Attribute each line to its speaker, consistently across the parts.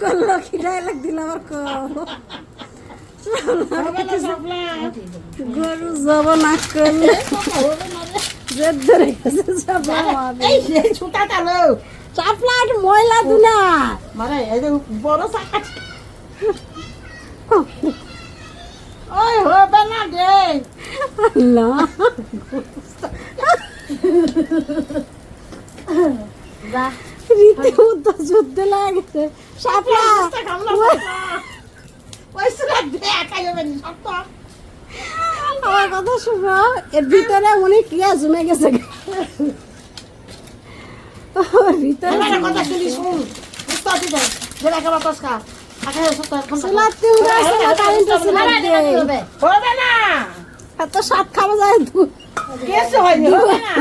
Speaker 1: করলো কি ডায়লগ দিলাম আর গরু জব না করলে জেদ ধরে গেছে চাপলা ময়লা দুনা
Speaker 2: মানে এই যে বড় চাকা ওই হবে না রে
Speaker 1: না রীতিমতো যুদ্ধ লাগছে চাপলা আমার কথা শুনো এর ভিতরে উনি ক্রিয়া জমে গেছে ভিতরে
Speaker 2: কথা শুনি শুন হবে না
Speaker 1: এত সাত খাওয়া যায়
Speaker 2: হয়নি হবে না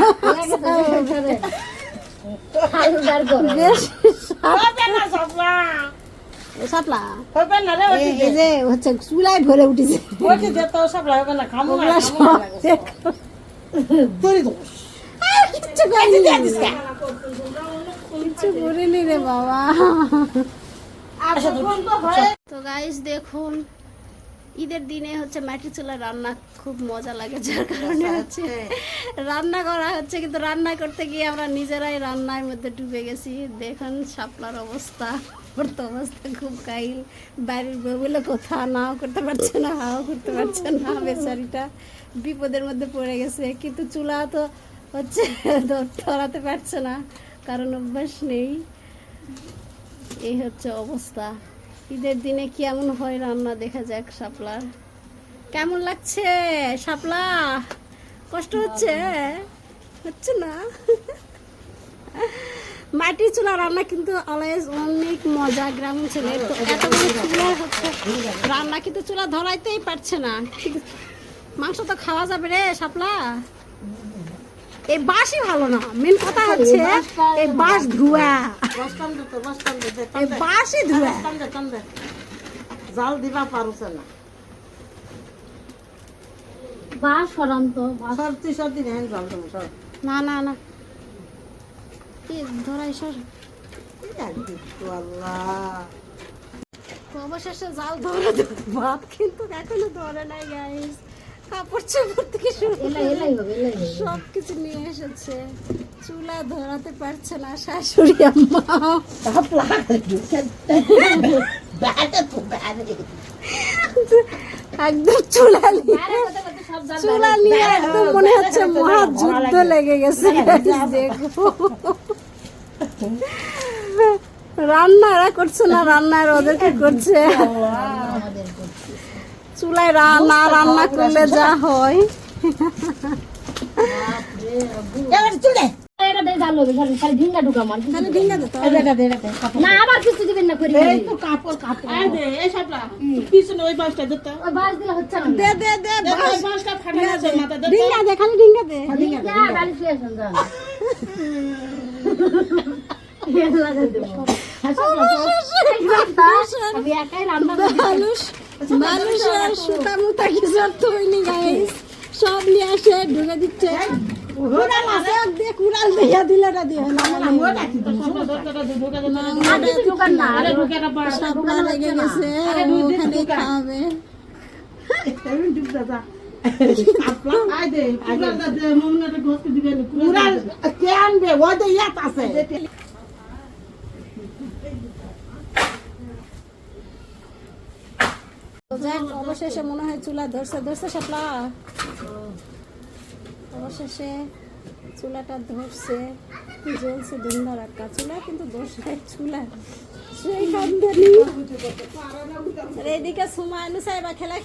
Speaker 1: সাপলা
Speaker 2: হবে না রে
Speaker 1: এই যে হচ্ছে চুলায় ভরে উঠেছে
Speaker 2: ওকে দে তো সব লাগবে না খামু না তোরি দোষ
Speaker 1: কিচ্ছু করিনি কিচ্ছু করিনি রে বাবা তো গাইস দেখুন ঈদের দিনে হচ্ছে মাটির চুলা রান্না খুব মজা লাগে যার কারণে হচ্ছে রান্না করা হচ্ছে কিন্তু রান্না করতে গিয়ে আমরা নিজেরাই রান্নার মধ্যে ডুবে গেছি দেখুন শাপলার অবস্থা ওর তো অবস্থা খুব কাহিল বাড়ির বউ বলে কোথাও নাও করতে পারছে না হাও করতে পারছে না বেচারিটা বিপদের মধ্যে পড়ে গেছে কিন্তু চুলা তো হচ্ছে ধরাতে পারছে না কারণ অভ্যাস নেই এই হচ্ছে অবস্থা ঈদের দিনে কেমন হয় রান্না দেখা যাক শাপলার কেমন লাগছে শাপলা কষ্ট হচ্ছে হচ্ছে না মাটির চুলা রান্না কিন্তু অলওয়েজ অনেক মজা গ্রাম অঞ্চলে তো এতগুলো চুলা হচ্ছে রান্না কিন্তু চুলা ধরাইতেই পারছে না মাংস তো খাওয়া যাবে রে শাপলা এই বাঁশই ভালো না মেন কথা হচ্ছে এই বাঁশ ধোয়া এই বাঁশই ধোয়া
Speaker 2: জাল দিবা পারছে না
Speaker 1: বাঁশ সরান্ত
Speaker 2: সরতি সরতি নেন জাল দেবো সর
Speaker 1: না না না কি ধরাই সর অবশেষে জাল ধরে ভাত কিন্তু এখনো ধরে নাই গাইস কাপড় চোপড় থেকে সব কিছু নিয়ে এসেছে চুলা ধরাতে পারছে না শাশুড়ি আম্মা একদম চুলা নিয়ে একদম মনে হচ্ছে মহাযুদ্ধ লেগে গেছে দেখো রান্না এরা করছে না রান্না ওদেরকে করছে চুলায় রান্না করলে যা হয় মানুষের সুতা মুতা কিছু তৈরি গাইস সব নিয়ে আসে ঢুকে দিচ্ছে কুড়াল দিয়া দিলে লেগে গেছে ওখানে খাওয়াবে অবশেষে মনে হয় চুলা ধরছে শাপলা অবশেষে চুলাটা ধরছে জ্বলছে ধুন্দা রাখা চুলা কিন্তু দোষ নাই চুলা সেই খান এদিকে সুমাইনু সাহেবা খেলা